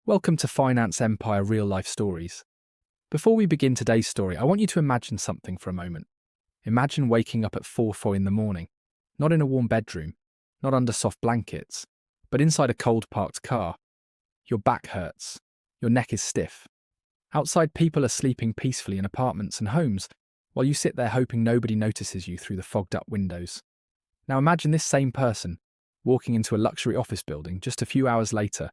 Welcome to Finance Empire Real Life Stories. Before we begin today's story, I want you to imagine something for a moment. Imagine waking up at 4 in the morning, not in a warm bedroom, not under soft blankets, but inside a cold parked car. Your back hurts, your neck is stiff. Outside, people are sleeping peacefully in apartments and homes, while you sit there hoping nobody notices you through the fogged up windows. Now imagine this same person walking into a luxury office building just a few hours later,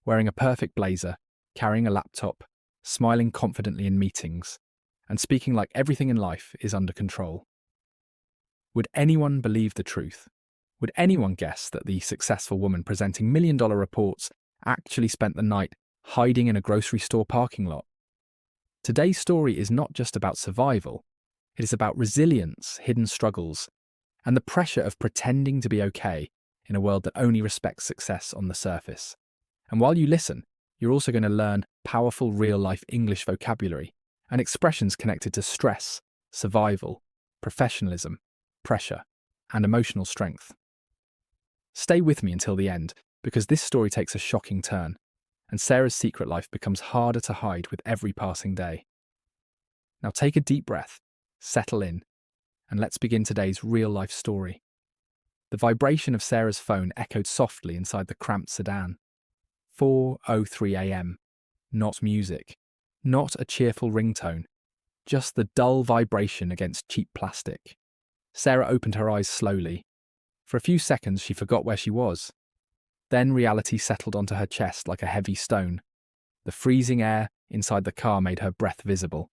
wearing a perfect blazer, carrying a laptop, smiling confidently in meetings, and speaking like everything in life is under control. Would anyone believe the truth? Would anyone guess that the successful woman presenting million-dollar reports actually spent the night hiding in a grocery store parking lot? Today's story is not just about survival. It is about resilience, hidden struggles, and the pressure of pretending to be okay in a world that only respects success on the surface. And while you listen, you're also going to learn powerful real-life English vocabulary and expressions connected to stress, survival, professionalism, pressure, and emotional strength. Stay with me until the end, because this story takes a shocking turn, and Sarah's secret life becomes harder to hide with every passing day. Now take a deep breath, settle in, and let's begin today's real-life story. The vibration of Sarah's phone echoed softly inside the cramped sedan. 4:03 a.m. Not music, not a cheerful ringtone, just the dull vibration against cheap plastic. Sarah opened her eyes slowly. For a few seconds she forgot where she was. Then reality settled onto her chest like a heavy stone. The freezing air inside the car made her breath visible.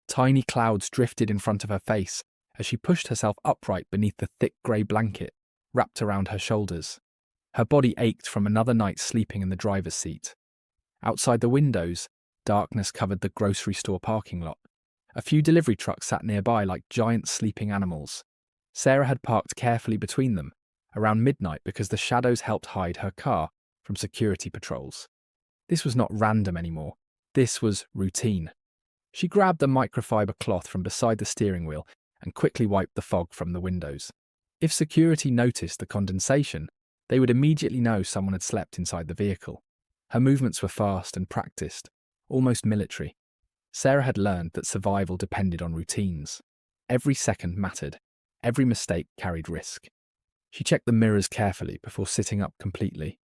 Tiny clouds drifted in front of her face as she pushed herself upright beneath the thick grey blanket wrapped around her shoulders. Her body ached from another night sleeping in the driver's seat. Outside the windows, darkness covered the grocery store parking lot. A few delivery trucks sat nearby like giant sleeping animals. Sarah had parked carefully between them, around midnight, because the shadows helped hide her car from security patrols. This was not random anymore. This was routine. She grabbed the microfiber cloth from beside the steering wheel and quickly wiped the fog from the windows. If security noticed the condensation, they would immediately know someone had slept inside the vehicle. Her movements were fast and practiced, almost military. Sarah had learned that survival depended on routines. Every second mattered. Every mistake carried risk. She checked the mirrors carefully before sitting up completely.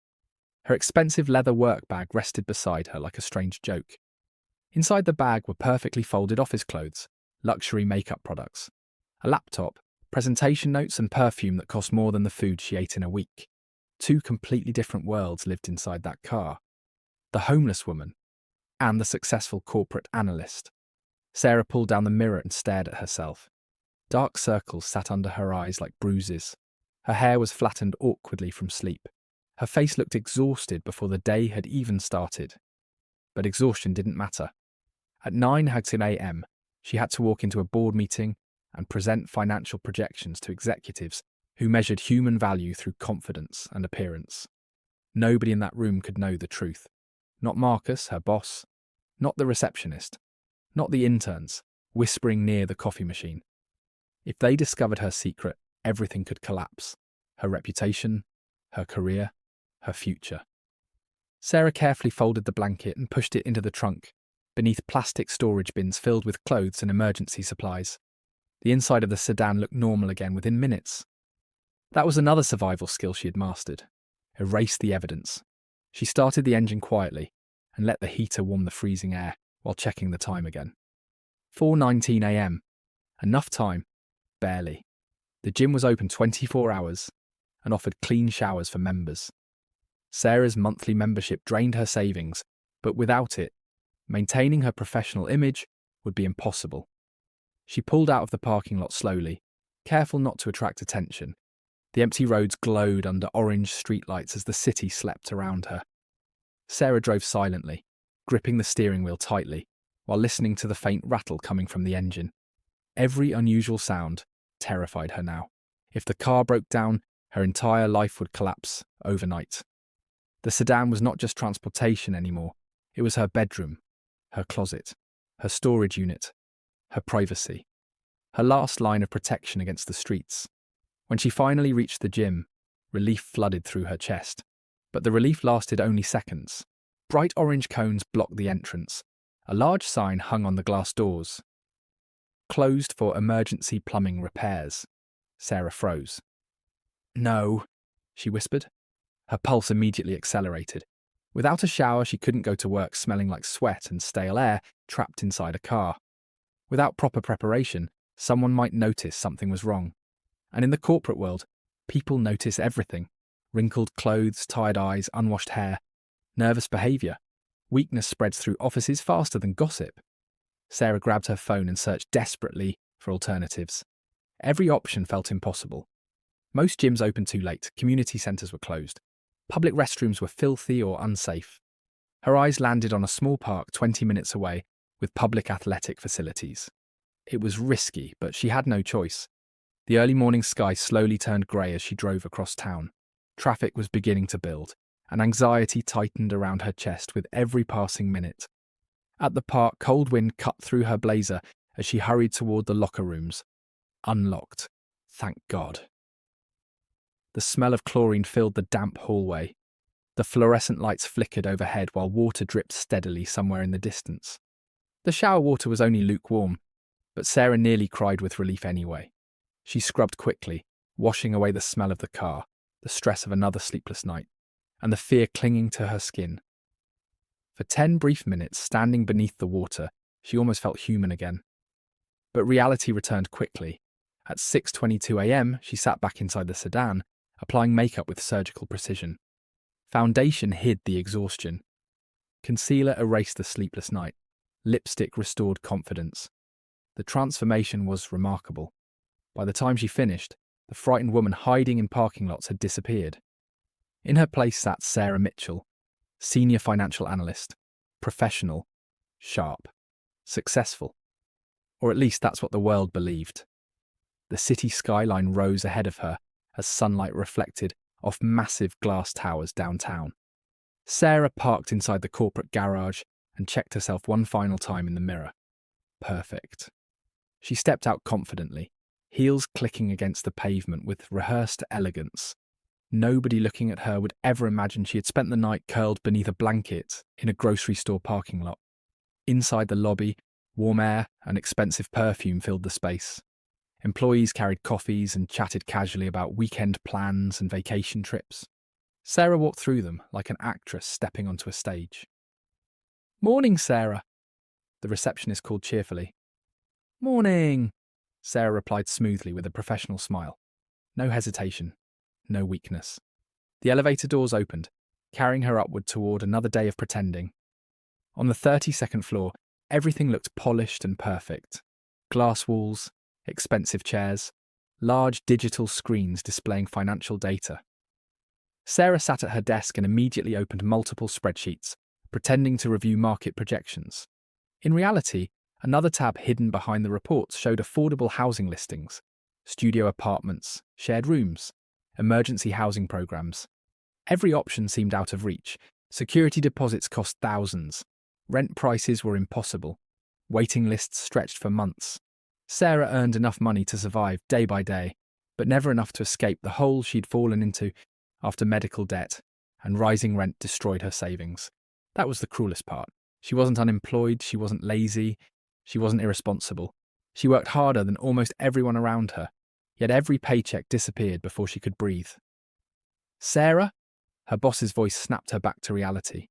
Her expensive leather work bag rested beside her like a strange joke. Inside the bag were perfectly folded office clothes, luxury makeup products, a laptop, presentation notes, and perfume that cost more than the food she ate in a week. Two completely different worlds lived inside that car. The homeless woman and the successful corporate analyst. Sarah pulled down the mirror and stared at herself. Dark circles sat under her eyes like bruises. Her hair was flattened awkwardly from sleep. Her face looked exhausted before the day had even started. But exhaustion didn't matter. At 9 a.m., she had to walk into a board meeting and present financial projections to executives who measured human value through confidence and appearance. Nobody in that room could know the truth. Not Marcus, her boss. Not the receptionist. Not the interns, whispering near the coffee machine. If they discovered her secret, everything could collapse. Her reputation, her career, her future. Sarah carefully folded the blanket and pushed it into the trunk, beneath plastic storage bins filled with clothes and emergency supplies. The inside of the sedan looked normal again within minutes. That was another survival skill she had mastered. Erase the evidence. She started the engine quietly and let the heater warm the freezing air while checking the time again. 4:19 a.m. Enough time? Barely. The gym was open 24 hours and offered clean showers for members. Sarah's monthly membership drained her savings, but without it, maintaining her professional image would be impossible. She pulled out of the parking lot slowly, careful not to attract attention. The empty roads glowed under orange streetlights as the city slept around her. Sarah drove silently, gripping the steering wheel tightly, while listening to the faint rattle coming from the engine. Every unusual sound terrified her now. If the car broke down, her entire life would collapse overnight. The sedan was not just transportation anymore. It was her bedroom, her closet, her storage unit, her privacy, her last line of protection against the streets. When she finally reached the gym, relief flooded through her chest. But the relief lasted only seconds. Bright orange cones blocked the entrance. A large sign hung on the glass doors. Closed for emergency plumbing repairs. Sarah froze. No, she whispered. Her pulse immediately accelerated. Without a shower, she couldn't go to work smelling like sweat and stale air, trapped inside a car. Without proper preparation, someone might notice something was wrong. And in the corporate world, people notice everything. Wrinkled clothes, tired eyes, unwashed hair, nervous behaviour. Weakness spreads through offices faster than gossip. Sarah grabbed her phone and searched desperately for alternatives. Every option felt impossible. Most gyms opened too late, community centres were closed. Public restrooms were filthy or unsafe. Her eyes landed on a small park 20 minutes away with public athletic facilities. It was risky, but she had no choice. The early morning sky slowly turned grey as she drove across town. Traffic was beginning to build, and anxiety tightened around her chest with every passing minute. At the park, cold wind cut through her blazer as she hurried toward the locker rooms. Unlocked. Thank God. The smell of chlorine filled the damp hallway. The fluorescent lights flickered overhead while water dripped steadily somewhere in the distance. The shower water was only lukewarm, but Sarah nearly cried with relief anyway. She scrubbed quickly, washing away the smell of the car, the stress of another sleepless night, and the fear clinging to her skin. For 10 brief minutes, standing beneath the water, she almost felt human again. But reality returned quickly. At 6:22 a.m., she sat back inside the sedan, applying makeup with surgical precision. Foundation hid the exhaustion. Concealer erased the sleepless night. Lipstick restored confidence. The transformation was remarkable. By the time she finished, the frightened woman hiding in parking lots had disappeared. In her place sat Sarah Mitchell, senior financial analyst, professional, sharp, successful. Or at least that's what the world believed. The city skyline rose ahead of her as sunlight reflected off massive glass towers downtown. Sarah parked inside the corporate garage and checked herself one final time in the mirror. Perfect. She stepped out confidently, heels clicking against the pavement with rehearsed elegance. Nobody looking at her would ever imagine she had spent the night curled beneath a blanket in a grocery store parking lot. Inside the lobby, warm air and expensive perfume filled the space. Employees carried coffees and chatted casually about weekend plans and vacation trips. Sarah walked through them like an actress stepping onto a stage. "Morning, Sarah," the receptionist called cheerfully. "Morning," Sarah replied smoothly with a professional smile. No hesitation, no weakness. The elevator doors opened, carrying her upward toward another day of pretending. On the 32nd floor, everything looked polished and perfect. Glass walls, expensive chairs, large digital screens displaying financial data. Sarah sat at her desk and immediately opened multiple spreadsheets, pretending to review market projections. In reality, another tab hidden behind the reports showed affordable housing listings, studio apartments, shared rooms, emergency housing programs. Every option seemed out of reach. Security deposits cost thousands. Rent prices were impossible. Waiting lists stretched for months. Sarah earned enough money to survive day by day, but never enough to escape the hole she'd fallen into after medical debt and rising rent destroyed her savings. That was the cruelest part. She wasn't unemployed, she wasn't lazy, she wasn't irresponsible. She worked harder than almost everyone around her, yet every paycheck disappeared before she could breathe. "Sarah?" Her boss's voice snapped her back to reality.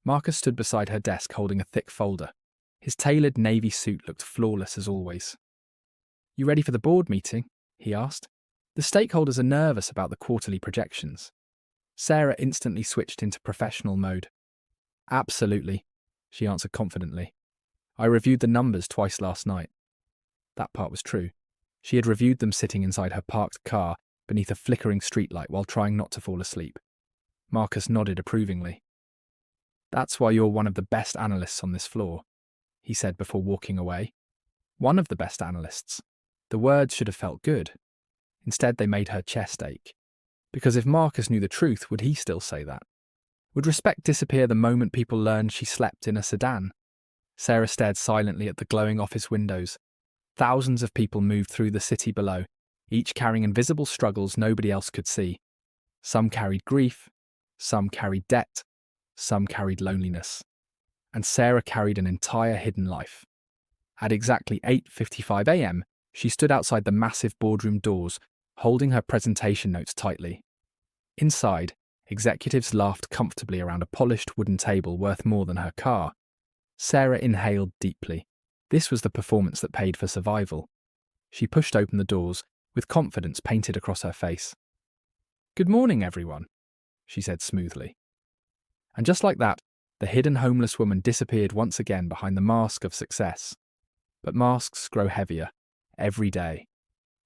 Marcus stood beside her desk holding a thick folder. His tailored navy suit looked flawless as always. "You ready for the board meeting?" he asked. "The stakeholders are nervous about the quarterly projections." Sarah instantly switched into professional mode. "Absolutely," she answered confidently. "I reviewed the numbers twice last night." That part was true. She had reviewed them sitting inside her parked car beneath a flickering streetlight while trying not to fall asleep. Marcus nodded approvingly. "That's why you're one of the best analysts on this floor," he said before walking away. One of the best analysts. The words should have felt good. Instead, they made her chest ache. Because if Marcus knew the truth, would he still say that? Would respect disappear the moment people learned she slept in a sedan? Sarah stared silently at the glowing office windows. Thousands of people moved through the city below, each carrying invisible struggles nobody else could see. Some carried grief, some carried debt, some carried loneliness. And Sarah carried an entire hidden life. At exactly 8:55 a.m., she stood outside the massive boardroom doors, holding her presentation notes tightly. Inside, executives laughed comfortably around a polished wooden table worth more than her car. Sarah inhaled deeply. This was the performance that paid for survival. She pushed open the doors, with confidence painted across her face. "Good morning, everyone," she said smoothly. And just like that, the hidden homeless woman disappeared once again behind the mask of success. But masks grow heavier, every day.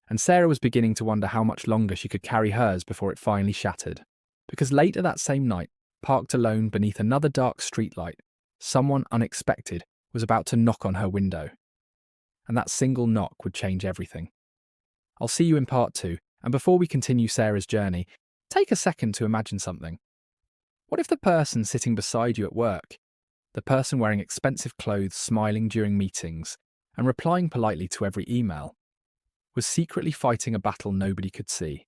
And Sarah was beginning to wonder how much longer she could carry hers before it finally shattered. Because later that same night, parked alone beneath another dark streetlight, someone unexpected was about to knock on her window. And that single knock would change everything. I'll see you in part 2, and before we continue Sarah's journey, take a second to imagine something. What if the person sitting beside you at work, the person wearing expensive clothes smiling during meetings and replying politely to every email, was secretly fighting a battle nobody could see?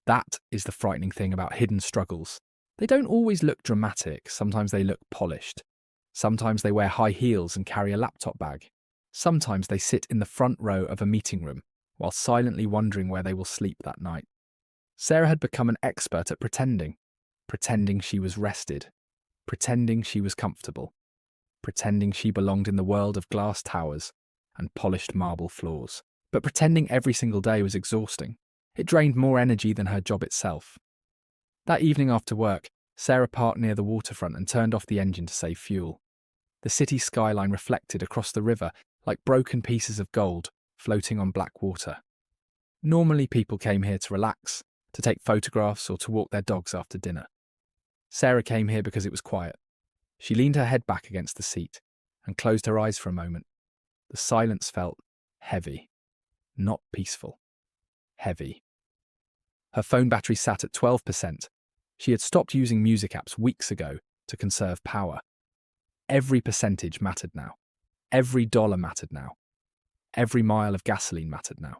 That is the frightening thing about hidden struggles. They don't always look dramatic, sometimes they look polished. Sometimes they wear high heels and carry a laptop bag. Sometimes they sit in the front row of a meeting room while silently wondering where they will sleep that night. Sarah had become an expert at pretending she was rested, pretending she was comfortable, pretending she belonged in the world of glass towers and polished marble floors. But pretending every single day was exhausting. It drained more energy than her job itself. That evening after work, Sarah parked near the waterfront and turned off the engine to save fuel. The city skyline reflected across the river like broken pieces of gold floating on black water. Normally people came here to relax, to take photographs or to walk their dogs after dinner. Sarah came here because it was quiet. She leaned her head back against the seat and closed her eyes for a moment. The silence felt heavy, not peaceful. Heavy. Her phone battery sat at 12%. She had stopped using music apps weeks ago to conserve power. Every percentage mattered now. Every dollar mattered now. Every mile of gasoline mattered now.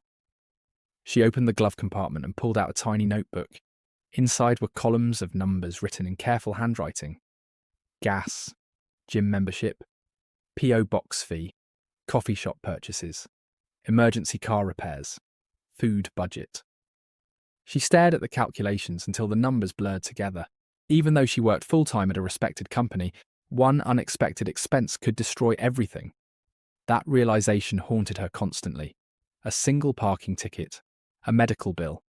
She opened the glove compartment and pulled out a tiny notebook. Inside were columns of numbers written in careful handwriting. Gas, gym membership, P.O. box fee, coffee shop purchases, emergency car repairs, food budget. She stared at the calculations until the numbers blurred together. Even though she worked full-time at a respected company, one unexpected expense could destroy everything. That realization haunted her constantly. A single parking ticket, a medical bill,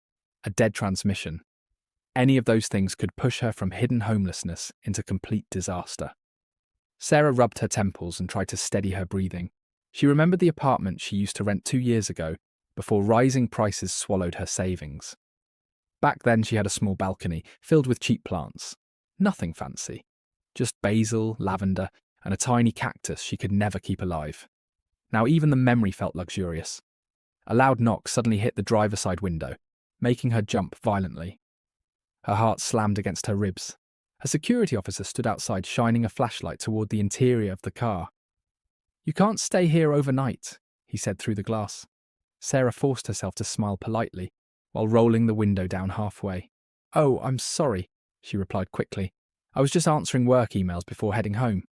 a dead transmission. Any of those things could push her from hidden homelessness into complete disaster. Sarah rubbed her temples and tried to steady her breathing. She remembered the apartment she used to rent 2 years ago, before rising prices swallowed her savings. Back then she had a small balcony filled with cheap plants. Nothing fancy. Just basil, lavender, and a tiny cactus she could never keep alive. Now even the memory felt luxurious. A loud knock suddenly hit the driver's side window, making her jump violently. Her heart slammed against her ribs. A security officer stood outside shining a flashlight toward the interior of the car. "You can't stay here overnight," he said through the glass. Sarah forced herself to smile politely, while rolling the window down halfway. "Oh, I'm sorry," she replied quickly. "I was just answering work emails before heading home."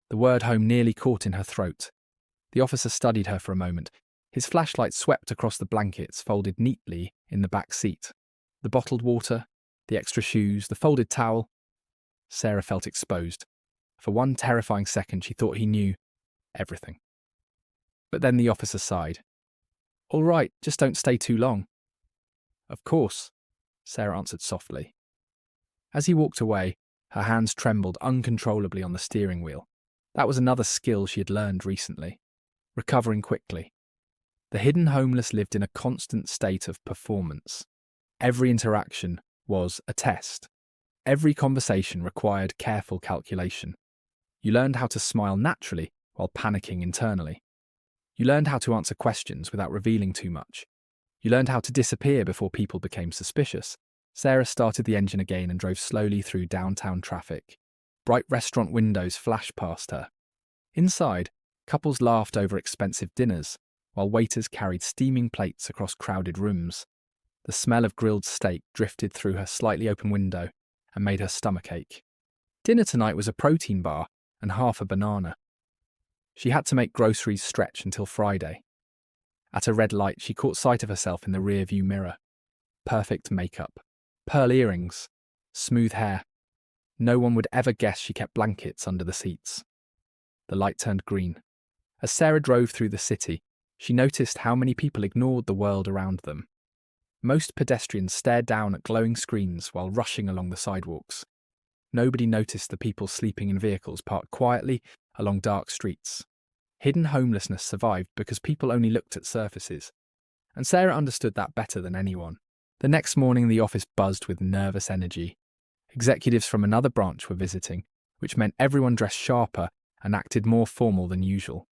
The word home nearly caught in her throat. The officer studied her for a moment. His flashlight swept across the blankets folded neatly in the back seat. The bottled water, the extra shoes, the folded towel. Sarah felt exposed. For one terrifying second she thought he knew everything. But then the officer sighed. "All right, just don't stay too long." "Of course," Sarah answered softly. As he walked away, her hands trembled uncontrollably on the steering wheel. That was another skill she had learned recently. Recovering quickly. The hidden homeless lived in a constant state of performance. Every interaction was a test. Every conversation required careful calculation. You learned how to smile naturally while panicking internally. You learned how to answer questions without revealing too much. You learned how to disappear before people became suspicious. Sarah started the engine again and drove slowly through downtown traffic. Bright restaurant windows flashed past her. Inside, couples laughed over expensive dinners, while waiters carried steaming plates across crowded rooms. The smell of grilled steak drifted through her slightly open window and made her stomach ache. Dinner tonight was a protein bar and half a banana. She had to make groceries stretch until Friday. At a red light, she caught sight of herself in the rear-view mirror. Perfect makeup, pearl earrings, smooth hair. No one would ever guess she kept blankets under the seats. The light turned green. As Sarah drove through the city, she noticed how many people ignored the world around them. Most pedestrians stared down at glowing screens while rushing along the sidewalks. Nobody noticed the people sleeping in vehicles parked quietly along dark streets. Hidden homelessness survived because people only looked at surfaces. And Sarah understood that better than anyone. The next morning, the office buzzed with nervous energy. Executives from another branch were visiting, which meant everyone dressed sharper and acted more formal than usual.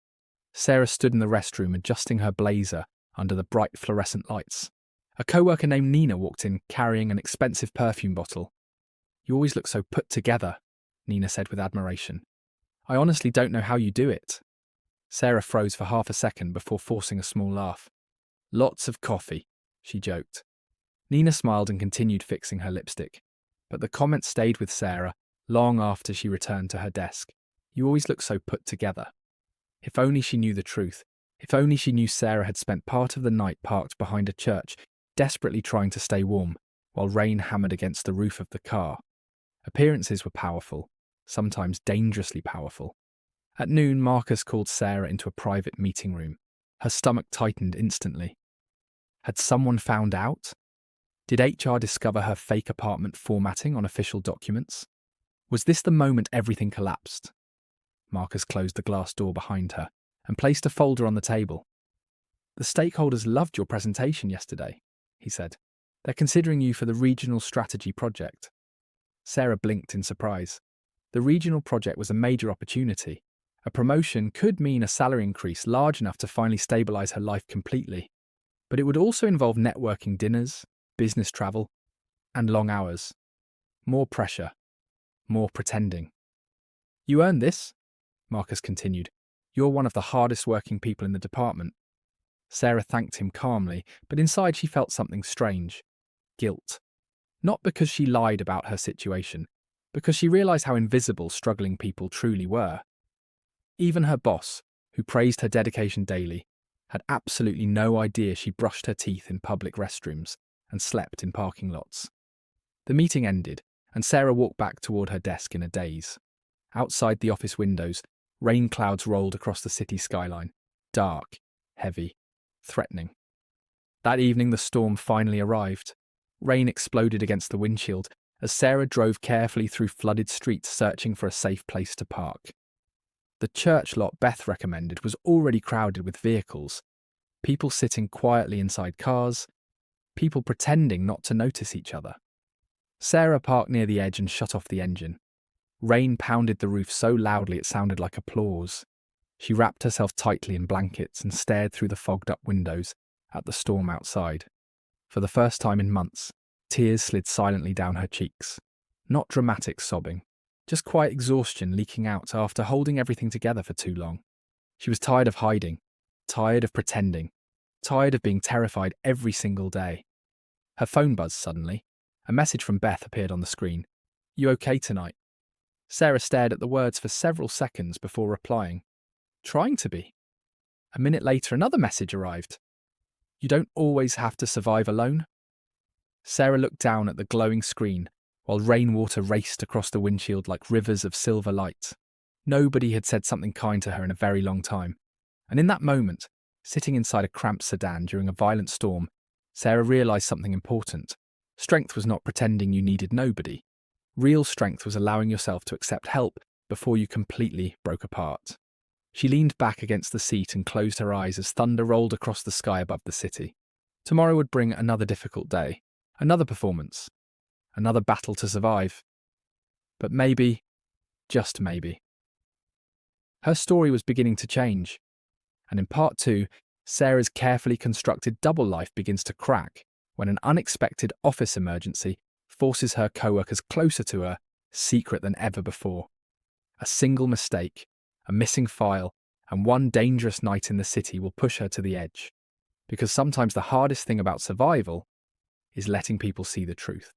Sarah stood in the restroom adjusting her blazer under the bright fluorescent lights. A co-worker named Nina walked in carrying an expensive perfume bottle. "You always look so put together," Nina said with admiration. "I honestly don't know how you do it." Sarah froze for half a second before forcing a small laugh. "Lots of coffee," she joked. Nina smiled and continued fixing her lipstick. But the comment stayed with Sarah long after she returned to her desk. "You always look so put together." If only she knew the truth. If only she knew Sarah had spent part of the night parked behind a church, desperately trying to stay warm, while rain hammered against the roof of the car. Appearances were powerful, sometimes dangerously powerful. At noon, Marcus called Sarah into a private meeting room. Her stomach tightened instantly. Had someone found out? Did HR discover her fake apartment formatting on official documents? Was this the moment everything collapsed? Marcus closed the glass door behind her and placed a folder on the table. "The stakeholders loved your presentation yesterday," he said. "They're considering you for the regional strategy project." Sarah blinked in surprise. The regional project was a major opportunity. A promotion could mean a salary increase large enough to finally stabilize her life completely. But it would also involve networking dinners, business travel, and long hours. More pressure. More pretending. "You earned this," Marcus continued. "You're one of the hardest working people in the department." Sarah thanked him calmly, but inside she felt something strange. Guilt. Not because she lied about her situation, because she realized how invisible struggling people truly were. Even her boss, who praised her dedication daily, had absolutely no idea she brushed her teeth in public restrooms and slept in parking lots. The meeting ended, and Sarah walked back toward her desk in a daze. Outside the office windows, rain clouds rolled across the city skyline, dark, heavy, threatening. That evening, the storm finally arrived. Rain exploded against the windshield as Sarah drove carefully through flooded streets searching for a safe place to park. The church lot Beth recommended was already crowded with vehicles, people sitting quietly inside cars, people pretending not to notice each other. Sarah parked near the edge and shut off the engine. Rain pounded the roof so loudly it sounded like applause. She wrapped herself tightly in blankets and stared through the fogged-up windows at the storm outside. For the first time in months, tears slid silently down her cheeks. Not dramatic sobbing, just quiet exhaustion leaking out after holding everything together for too long. She was tired of hiding, tired of pretending, tired of being terrified every single day. Her phone buzzed suddenly. A message from Beth appeared on the screen. "You okay tonight?" Sarah stared at the words for several seconds before replying. "Trying to be." A minute later, another message arrived. "You don't always have to survive alone." Sarah looked down at the glowing screen while rainwater raced across the windshield like rivers of silver light. Nobody had said something kind to her in a very long time. And in that moment, sitting inside a cramped sedan during a violent storm, Sarah realized something important. Strength was not pretending you needed nobody. Real strength was allowing yourself to accept help before you completely broke apart. She leaned back against the seat and closed her eyes as thunder rolled across the sky above the city. Tomorrow would bring another difficult day, another performance, another battle to survive. But maybe, just maybe, her story was beginning to change. And in part 2, Sarah's carefully constructed double life begins to crack when an unexpected office emergency forces her co-workers closer to her, secret than ever before. A single mistake, a missing file, and one dangerous night in the city will push her to the edge. Because sometimes the hardest thing about survival is letting people see the truth.